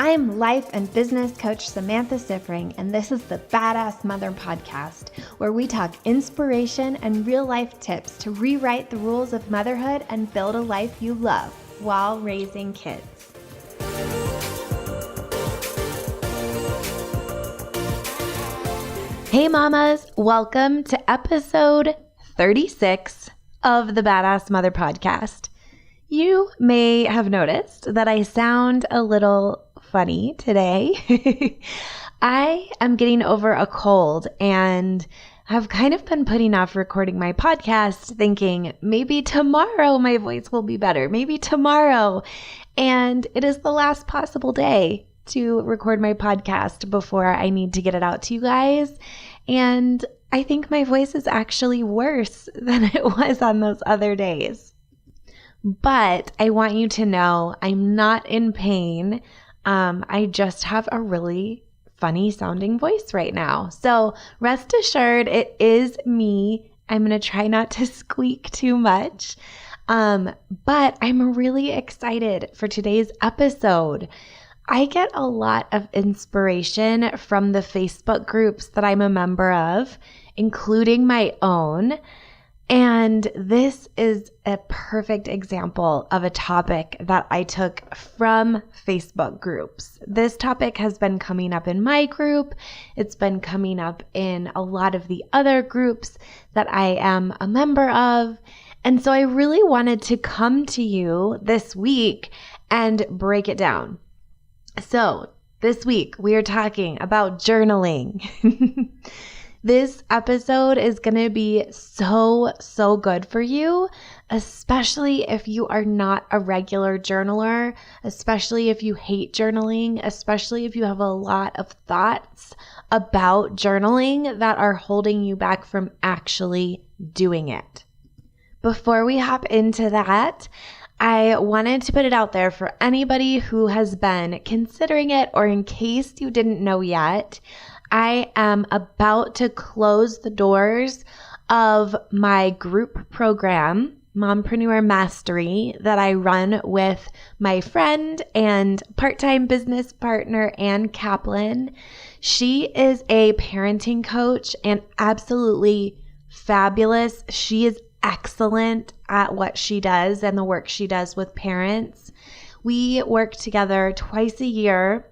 I'm life and business coach Samantha Siffring, and this is the Badass Mother Podcast, where we talk inspiration and real-life tips to rewrite the rules of motherhood and build a life you love while raising kids. Hey mamas, welcome to episode 36 of the Badass Mother Podcast. You may have noticed that I sound a little funny today. I am getting over a cold and I've kind of been putting off recording my podcast thinking maybe tomorrow my voice will be better, maybe tomorrow. And it is the last possible day to record my podcast before I need to get it out to you guys. And I think my voice is actually worse than it was on those other days. But I want you to know I'm not in pain. I just have a really funny sounding voice right now. So rest assured, it is me. I'm going to try not to squeak too much. But I'm really excited for today's episode. I get a lot of inspiration from the Facebook groups that I'm a member of, including my own. And this is a perfect example of a topic that I took from Facebook groups. This topic has been coming up in my group. It's been coming up in a lot of the other groups that I am a member of. And so I really wanted to come to you this week and break it down. So this week we are talking about journaling. This episode is going to be so good for you, especially if you are not a regular journaler, especially if you hate journaling, especially if you have a lot of thoughts about journaling that are holding you back from actually doing it. Before we hop into that, I wanted to put it out there for anybody who has been considering it, or in case you didn't know yet, I am about to close the doors of my group program, Mompreneur Mastery, that I run with my friend and part-time business partner, Ann Kaplan. She is a parenting coach and absolutely fabulous. She is excellent at what she does and the work she does with parents. We work together twice a year.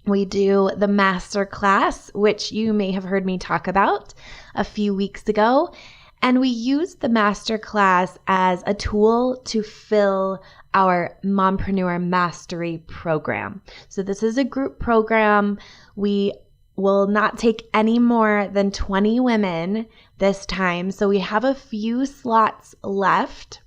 We do the master class, which you may have heard me talk about a few weeks ago. And we use the master class as a tool to fill our Mompreneur Mastery program. So this is a group program. We will not take any more than 20 women this time. So we have a few slots left,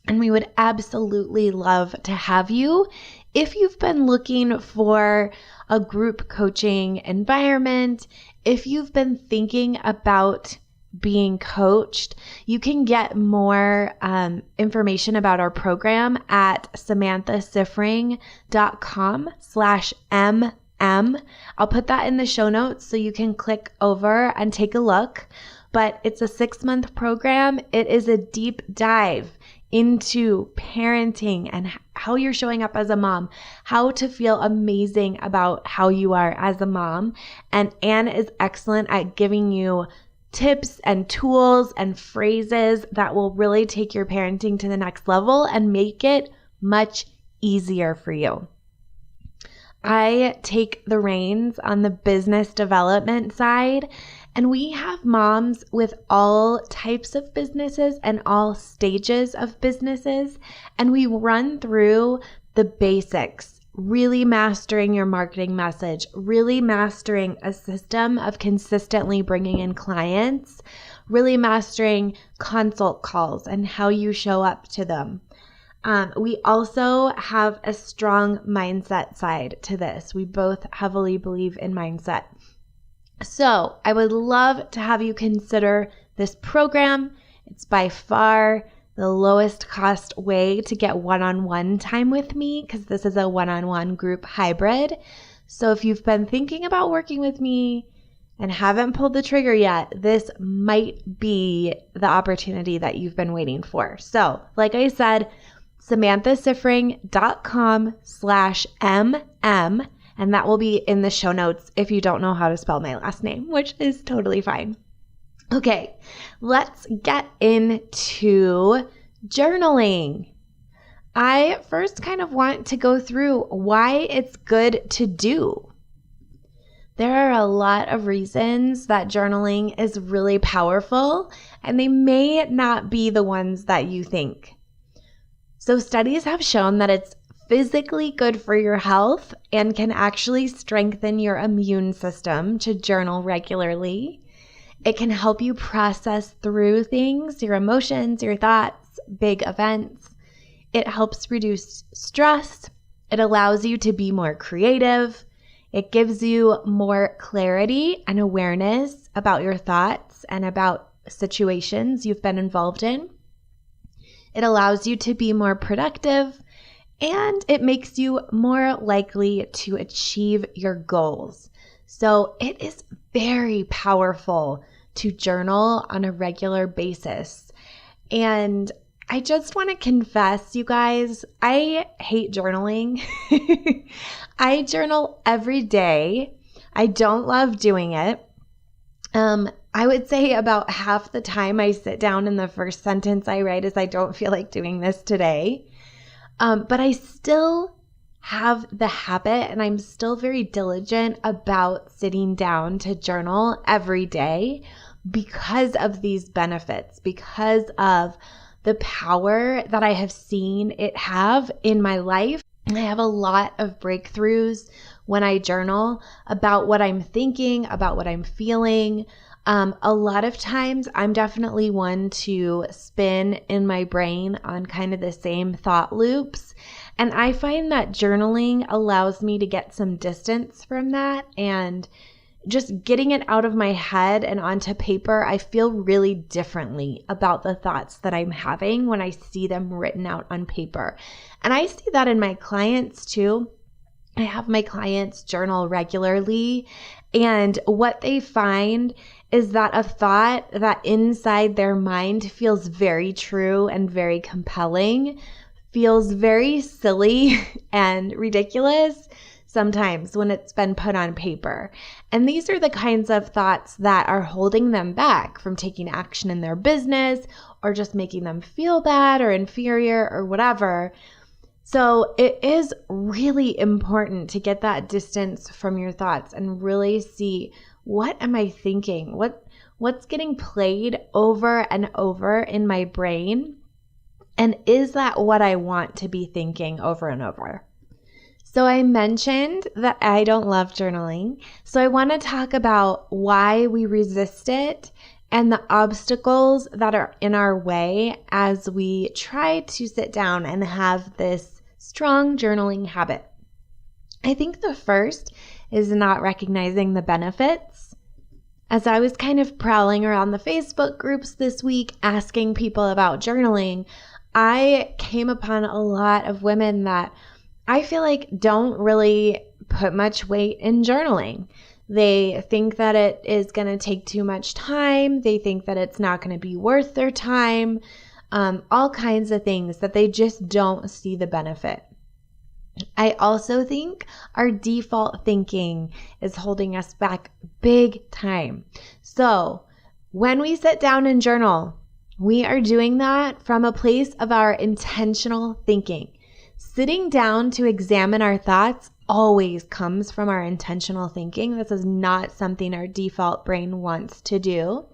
and we would absolutely love to have you. If you've been looking for a group coaching environment, if you've been thinking about being coached, you can get more information about our program at samanthasiffring.com/MM. I'll put that in the show notes so you can click over and take a look. But it's a 6-month program. It is a deep dive into parenting and how you're showing up as a mom, how to feel amazing about how you are as a mom. And Anne is excellent at giving you tips and tools and phrases that will really take your parenting to the next level and make it much easier for you. I take the reins on the business development side, and we have moms with all types of businesses and all stages of businesses, and we run through the basics, really mastering your marketing message, really mastering a system of consistently bringing in clients, really mastering consult calls and how you show up to them. We also have a strong mindset side to this. We both heavily believe in mindset. So I would love to have you consider this program. It's by far the lowest cost way to get one-on-one time with me, because this is a one-on-one group hybrid. So if you've been thinking about working with me and haven't pulled the trigger yet, this might be the opportunity that you've been waiting for. So like I said, samanthasiffring.com/MM and that will be in the show notes if you don't know how to spell my last name, which is totally fine. Okay, let's get into journaling. I first kind of want to go through why it's good to do. There are a lot of reasons that journaling is really powerful, and they may not be the ones that you think. So studies have shown that it's physically good for your health and can actually strengthen your immune system to journal regularly. It can help you process through things, your emotions, your thoughts, big events. It helps reduce stress. It allows you to be more creative. It gives you more clarity and awareness about your thoughts and about situations you've been involved in. It allows you to be more productive, and it makes you more likely to achieve your goals. So it is very powerful to journal on a regular basis. And I just want to confess, you guys, I hate journaling. I journal every day. I don't love doing it. I would say about half the time I sit down and the first sentence I write is, I don't feel like doing this today. But I still have the habit, and I'm still very diligent about sitting down to journal every day because of these benefits, because of the power that I have seen it have in my life. I have a lot of breakthroughs when I journal about what I'm thinking, about what I'm feeling. A lot of times I'm definitely one to spin in my brain on kind of the same thought loops. And I find that journaling allows me to get some distance from that, and just getting it out of my head and onto paper, I feel really differently about the thoughts that I'm having when I see them written out on paper. And I see that in my clients too. I have my clients journal regularly, and what they find is that a thought that inside their mind feels very true and very compelling, feels very silly and ridiculous sometimes when it's been put on paper. And these are the kinds of thoughts that are holding them back from taking action in their business, or just making them feel bad or inferior or whatever. So it is really important to get that distance from your thoughts and really see, what am I thinking? What's getting played over and over in my brain? And is that what I want to be thinking over and over? So I mentioned that I don't love journaling. So I want to talk about why we resist it and the obstacles that are in our way as we try to sit down and have this strong journaling habit. I think the first is not recognizing the benefits. As I was kind of prowling around the Facebook groups this week asking people about journaling, I came upon a lot of women that I feel like don't really put much weight in journaling. They think that it is going to take too much time. They think that it's not going to be worth their time. All kinds of things that they just don't see the benefit. I also think our default thinking is holding us back big time. So when we sit down and journal, we are doing that from a place of our intentional thinking. Sitting down to examine our thoughts always comes from our intentional thinking. This is not something our default brain wants to do.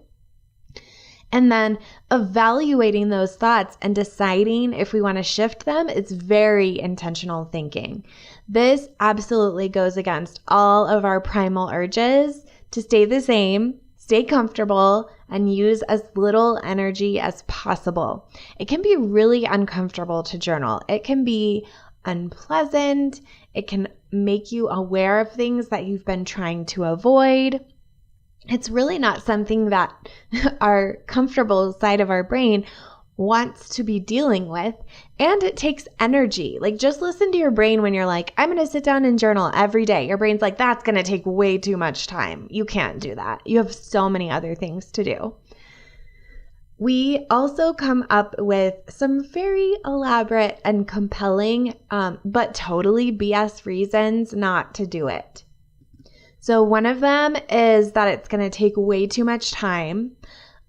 And then evaluating those thoughts and deciding if we want to shift them is very intentional thinking. This absolutely goes against all of our primal urges to stay the same, stay comfortable, and use as little energy as possible. It can be really uncomfortable to journal. It can be unpleasant. It can make you aware of things that you've been trying to avoid. It's really not something that our comfortable side of our brain wants to be dealing with, and it takes energy. Like, just listen to your brain when you're like, I'm going to sit down and journal every day. Your brain's like, that's going to take way too much time. You can't do that. You have so many other things to do. We also come up with some very elaborate and compelling, but totally BS reasons not to do it. So one of them is that it's going to take way too much time.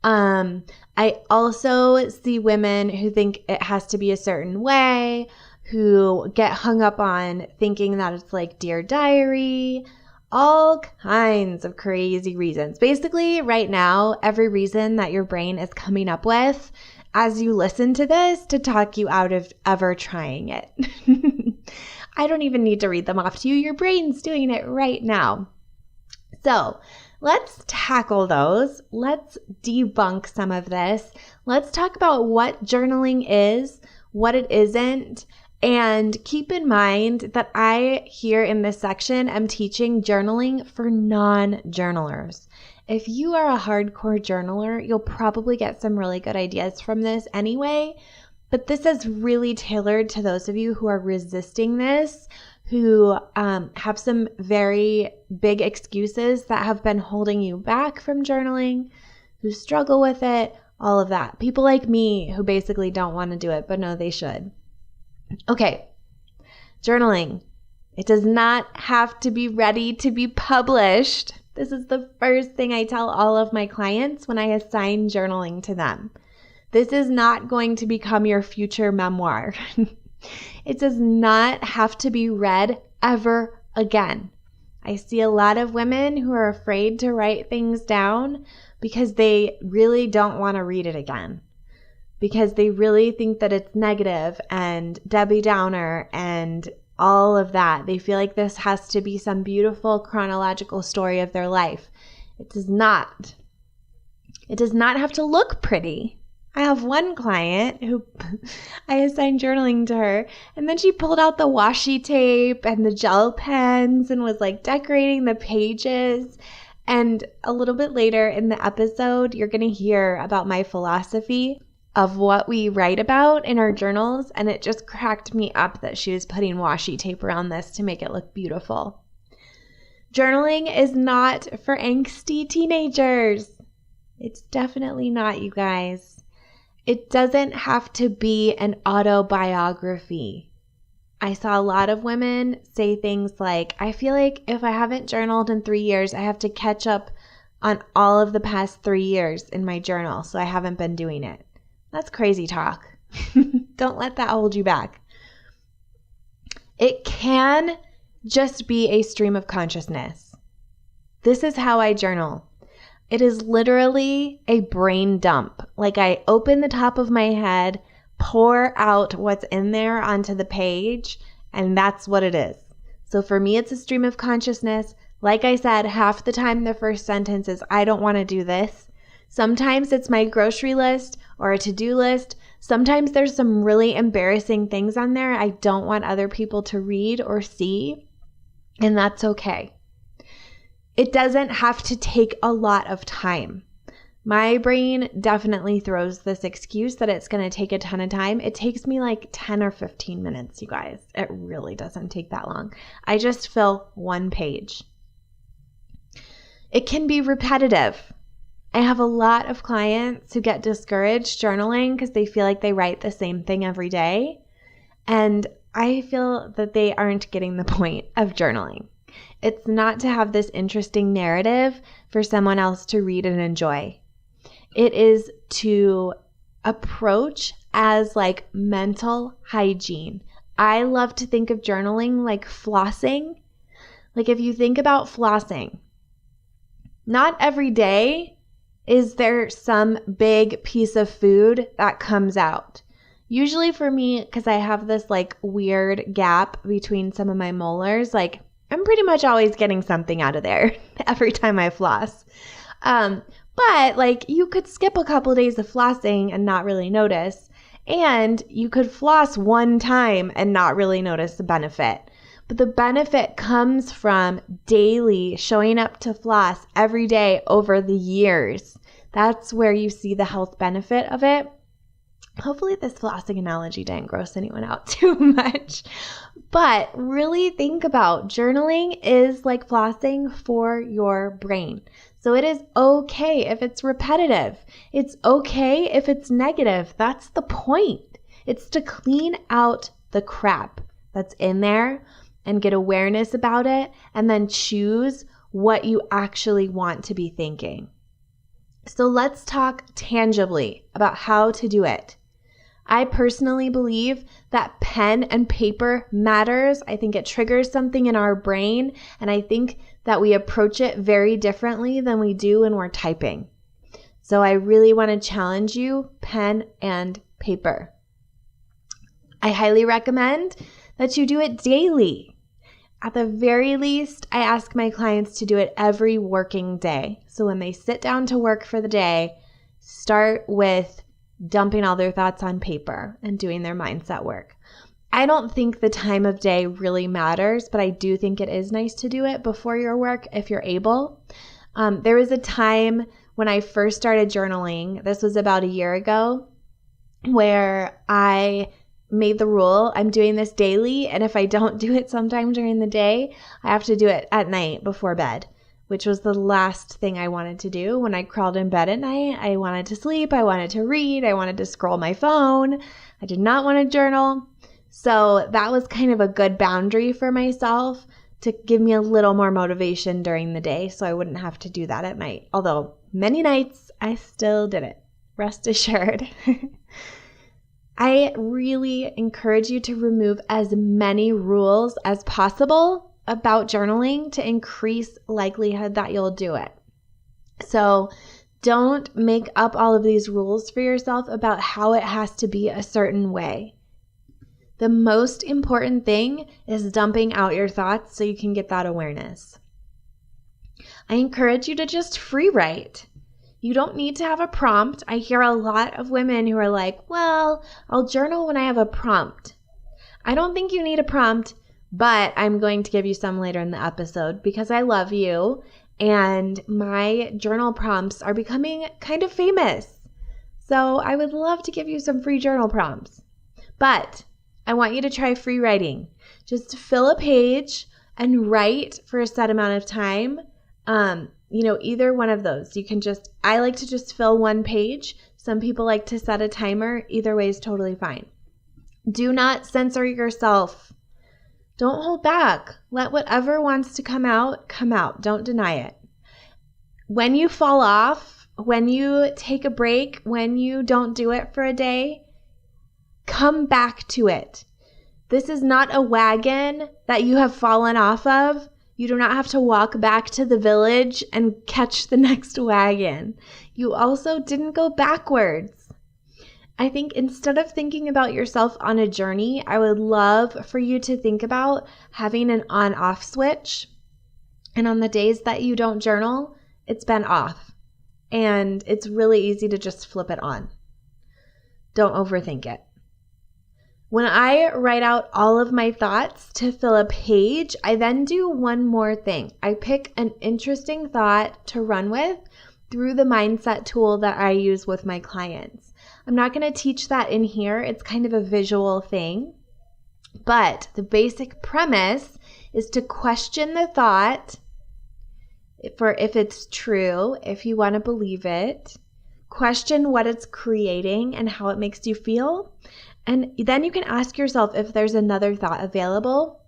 I also see women who think it has to be a certain way, who get hung up on thinking that it's like Dear Diary, all kinds of crazy reasons. Basically, right now, every reason that your brain is coming up with as you listen to this to talk you out of ever trying it. I don't even need to read them off to you. Your brain's doing it right now. So let's tackle those. Let's debunk some of this. Let's talk about what journaling is, what it isn't, and keep in mind that I, here in this section, am teaching journaling for non-journalers. If you are a hardcore journaler, you'll probably get some really good ideas from this anyway, but this is really tailored to those of you who are resisting this, who have some very big excuses that have been holding you back from journaling, who struggle with it, all of that. People like me who basically don't want to do it, but know they should. Okay, journaling. It does not have to be ready to be published. This is the first thing I tell all of my clients when I assign journaling to them. This is not going to become your future memoir. It does not have to be read ever again. I see a lot of women who are afraid to write things down because they really don't want to read it again, because they really think that it's negative and Debbie Downer and all of that. They feel like this has to be some beautiful chronological story of their life. It does not. It does not have to look pretty. I have one client who I assigned journaling to her, and then she pulled out the washi tape and the gel pens and was like decorating the pages. And a little bit later in the episode, you're going to hear about my philosophy of what we write about in our journals, and it just cracked me up that she was putting washi tape around this to make it look beautiful. Journaling is not for angsty teenagers. It's definitely not, you guys. It doesn't have to be an autobiography. I saw a lot of women say things like, I feel like if I haven't journaled in 3 years, I have to catch up on all of the past 3 years in my journal, so I haven't been doing it. That's crazy talk. Don't let that hold you back. It can just be a stream of consciousness. This is how I journal. It is literally a brain dump. Like I open the top of my head, pour out what's in there onto the page, and that's what it is. So for me, it's a stream of consciousness. Like I said, half the time the first sentence is, I don't want to do this. Sometimes it's my grocery list or a to-do list. Sometimes there's some really embarrassing things on there I don't want other people to read or see, and that's okay. It doesn't have to take a lot of time. My brain definitely throws this excuse that it's going to take a ton of time. It takes me like 10 or 15 minutes, you guys. It really doesn't take that long. I just fill one page. It can be repetitive. I have a lot of clients who get discouraged journaling because they feel like they write the same thing every day. And I feel that they aren't getting the point of journaling. It's not to have this interesting narrative for someone else to read and enjoy. It is to approach as like mental hygiene. I love to think of journaling like flossing. Like if you think about flossing, not every day is there some big piece of food that comes out. Usually for me, because I have this like weird gap between some of my molars, like I'm pretty much always getting something out of there every time I floss. But like you could skip a couple days of flossing and not really notice. And you could floss one time and not really notice the benefit. But the benefit comes from daily showing up to floss every day over the years. That's where you see the health benefit of it. Hopefully this flossing analogy didn't gross anyone out too much. But really think about journaling is like flossing for your brain. So it is okay if it's repetitive. It's okay if it's negative. That's the point. It's to clean out the crap that's in there and get awareness about it and then choose what you actually want to be thinking. So let's talk tangibly about how to do it. I personally believe that pen and paper matters. I think it triggers something in our brain, and I think that we approach it very differently than we do when we're typing. So I really want to challenge you, pen and paper. I highly recommend that you do it daily. At the very least, I ask my clients to do it every working day. So when they sit down to work for the day, start with dumping all their thoughts on paper and doing their mindset work. I don't think the time of day really matters, but I do think it is nice to do it before your work if you're able. There was a time when I first started journaling, this was about a year ago, where I made the rule, I'm doing this daily, and if I don't do it sometime during the day, I have to do it at night before bed, which was the last thing I wanted to do. When I crawled in bed at night, I wanted to sleep, I wanted to read, I wanted to scroll my phone. I did not want to journal. So that was kind of a good boundary for myself to give me a little more motivation during the day so I wouldn't have to do that at night. Although many nights I still did it, rest assured. I really encourage you to remove as many rules as possible about journaling to increase likelihood that you'll do it. So don't make up all of these rules for yourself about how it has to be a certain way. The most important thing is dumping out your thoughts so you can get that awareness. I encourage you to just free write. You don't need to have a prompt. I hear a lot of women who are like, well, I'll journal when I have a prompt. I don't think you need a prompt, but I'm going to give you some later in the episode because I love you and my journal prompts are becoming kind of famous. So I would love to give you some free journal prompts. But I want you to try free writing. Just fill a page and write for a set amount of time. Either one of those. I like to just fill one page. Some people like to set a timer. Either way is totally fine. Do not censor yourself. Don't hold back. Let whatever wants to come out, come out. Don't deny it. When you fall off, when you take a break, when you don't do it for a day, come back to it. This is not a wagon that you have fallen off of. You do not have to walk back to the village and catch the next wagon. You also didn't go backwards. I think instead of thinking about yourself on a journey, I would love for you to think about having an on-off switch. And on the days that you don't journal, it's been off. And it's really easy to just flip it on. Don't overthink it. When I write out all of my thoughts to fill a page, I then do one more thing. I pick an interesting thought to run with through the mindset tool that I use with my clients. I'm not going to teach that in here. It's kind of a visual thing. But the basic premise is to question the thought for if it's true, if you want to believe it. Question what it's creating and how it makes you feel. And then you can ask yourself if there's another thought available,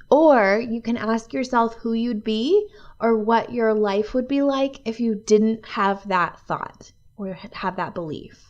or you can ask yourself who you'd be or what your life would be like if you didn't have that thought or have that belief.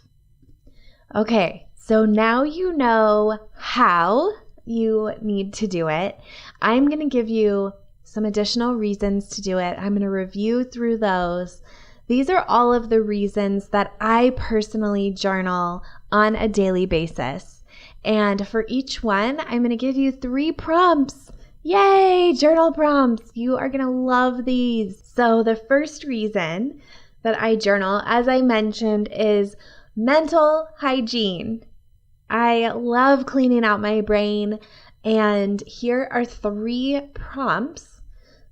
Okay, so now you know how you need to do it. I'm going to give you some additional reasons to do it. I'm going to review through those. These are all of the reasons that I personally journal on a daily basis. And for each one, I'm going to give you 3 prompts. Yay, journal prompts. You are going to love these. So the first reason that I journal, as I mentioned, is mental hygiene. I love cleaning out my brain. And here are 3 prompts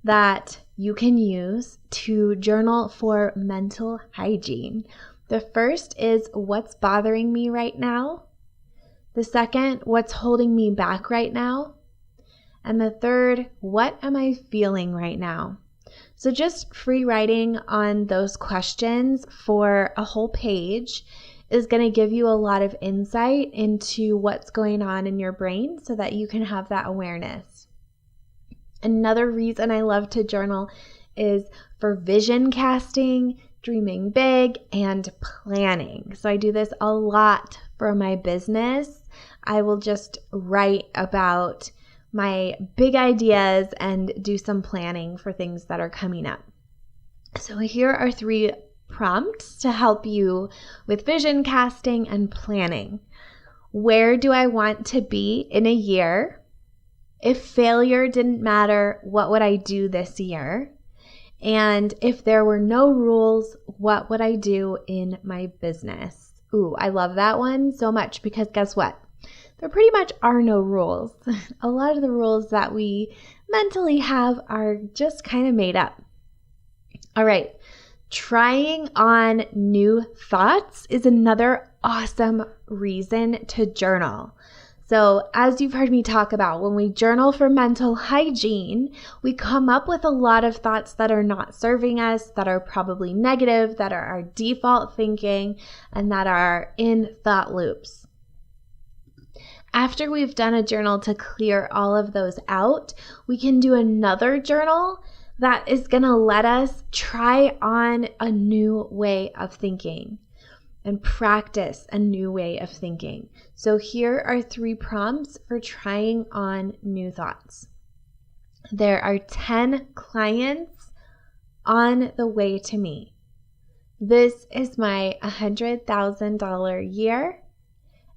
that you can use to journal for mental hygiene. The first is what's bothering me right now. The second, what's holding me back right now. And the third, what am I feeling right now? So just free writing on those questions for a whole page is going to give you a lot of insight into what's going on in your brain so that you can have that awareness. Another reason I love to journal is for vision casting, dreaming big, and planning. So I do this a lot for my business. I will just write about my big ideas and do some planning for things that are coming up. So here are 3 prompts to help you with vision casting and planning. Where do I want to be in a year? If failure didn't matter, what would I do this year? And if there were no rules, what would I do in my business? Ooh, I love that one so much because guess what? There pretty much are no rules. A lot of the rules that we mentally have are just kind of made up. All right, trying on new thoughts is another awesome reason to journal. So as you've heard me talk about, when we journal for mental hygiene, we come up with a lot of thoughts that are not serving us, that are probably negative, that are our default thinking, and that are in thought loops. After we've done a journal to clear all of those out, we can do another journal that is going to let us try on a new way of thinking and practice a new way of thinking. So here are 3 prompts for trying on new thoughts. There are 10 clients on the way to me. This is my $100,000 year.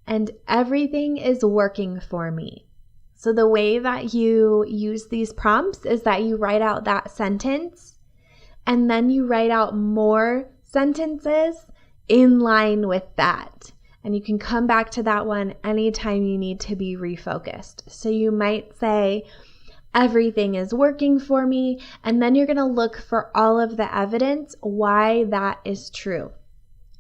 And everything is working for me. So the way that you use these prompts is that you write out that sentence and then you write out more sentences in line with that. And you can come back to that one anytime you need to be refocused. So you might say, everything is working for me, and then you're going to look for all of the evidence why that is true.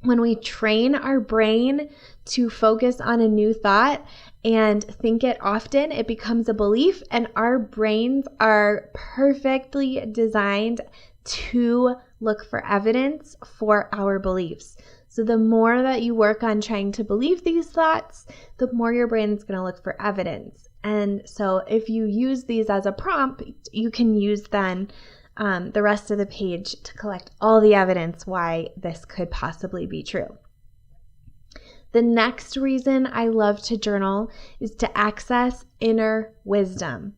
When we train our brain to focus on a new thought and think it often, it becomes a belief, and our brains are perfectly designed to look for evidence for our beliefs. So the more that you work on trying to believe these thoughts, the more your brain's going to look for evidence. And so if you use these as a prompt, you can use then the rest of the page to collect all the evidence why this could possibly be true. The next reason I love to journal is to access inner wisdom.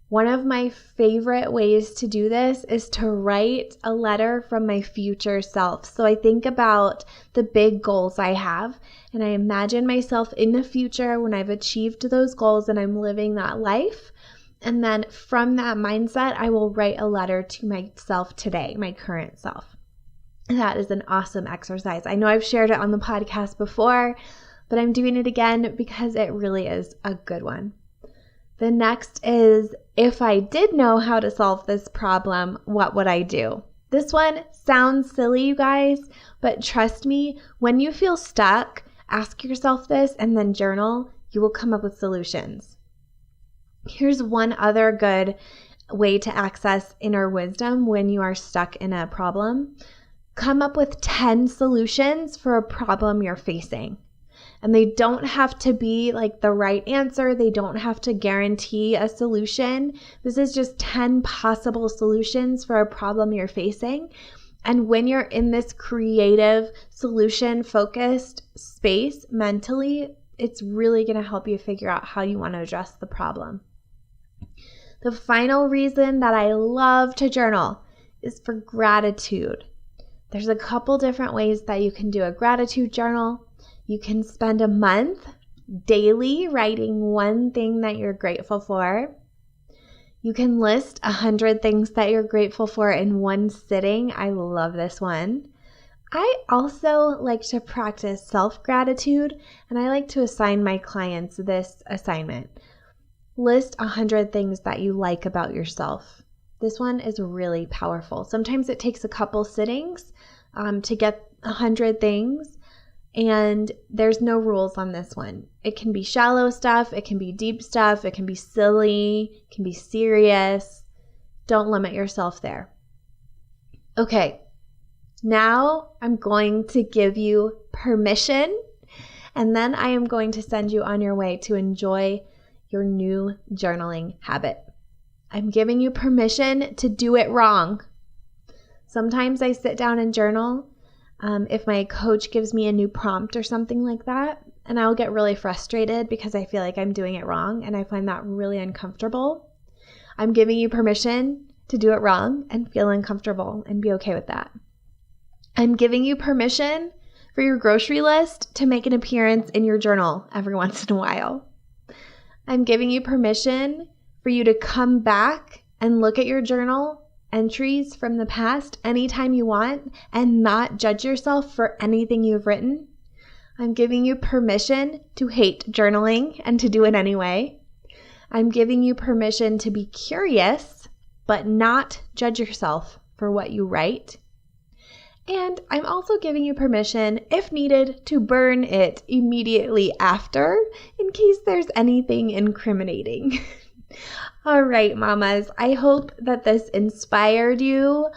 One of my favorite ways to do this is to write a letter from my future self. So I think about the big goals I have, and I imagine myself in the future when I've achieved those goals and I'm living that life. And then from that mindset, I will write a letter to myself today, my current self. That is an awesome exercise. I know I've shared it on the podcast before, but I'm doing it again because it really is a good one. The next is, if I did know how to solve this problem, what would I do? This one sounds silly, you guys, but trust me, when you feel stuck, ask yourself this and then journal. You will come up with solutions. Here's one other good way to access inner wisdom when you are stuck in a problem. Come up with 10 solutions for a problem you're facing. And they don't have to be like the right answer. They don't have to guarantee a solution. This is just 10 possible solutions for a problem you're facing. And when you're in this creative, solution-focused space mentally, it's really going to help you figure out how you want to address the problem. The final reason that I love to journal is for gratitude. There's a couple different ways that you can do a gratitude journal. You can spend a month daily writing one thing that you're grateful for. You can list 100 things that you're grateful for in one sitting. I love this one. I also like to practice self-gratitude, and I like to assign my clients this assignment. List 100 things that you like about yourself. This one is really powerful. Sometimes it takes a couple sittings to get 100 things, and there's no rules on this one. It can be shallow stuff, it can be deep stuff, it can be silly, it can be serious. Don't limit yourself there. Okay, now I'm going to give you permission, and then I am going to send you on your way to enjoy your new journaling habit. I'm giving you permission to do it wrong. Sometimes I sit down and journal if my coach gives me a new prompt or something like that, and I'll get really frustrated because I feel like I'm doing it wrong, and I find that really uncomfortable. I'm giving you permission to do it wrong and feel uncomfortable and be okay with that. I'm giving you permission for your grocery list to make an appearance in your journal every once in a while. I'm giving you permission for you to come back and look at your journal entries from the past anytime you want and not judge yourself for anything you've written. I'm giving you permission to hate journaling and to do it anyway. I'm giving you permission to be curious, but not judge yourself for what you write. And I'm also giving you permission, if needed, to burn it immediately after in case there's anything incriminating. All right, mamas, I hope that this inspired you.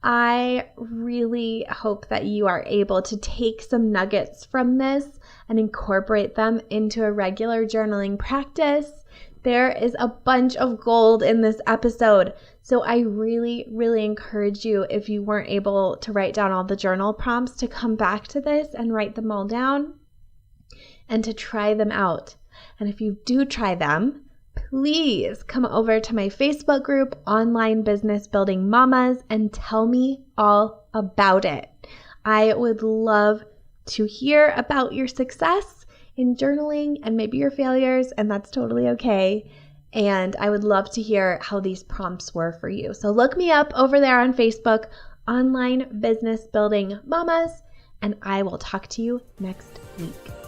I really hope that you are able to take some nuggets from this and incorporate them into a regular journaling practice. There is a bunch of gold in this episode, so I really, really encourage you, if you weren't able to write down all the journal prompts, to come back to this and write them all down and to try them out. And if you do try them, please come over to my Facebook group, Online Business Building Mamas, and tell me all about it. I would love to hear about your success in journaling and maybe your failures, and that's totally okay. And I would love to hear how these prompts were for you. So look me up over there on Facebook, Online Business Building Mamas, and I will talk to you next week.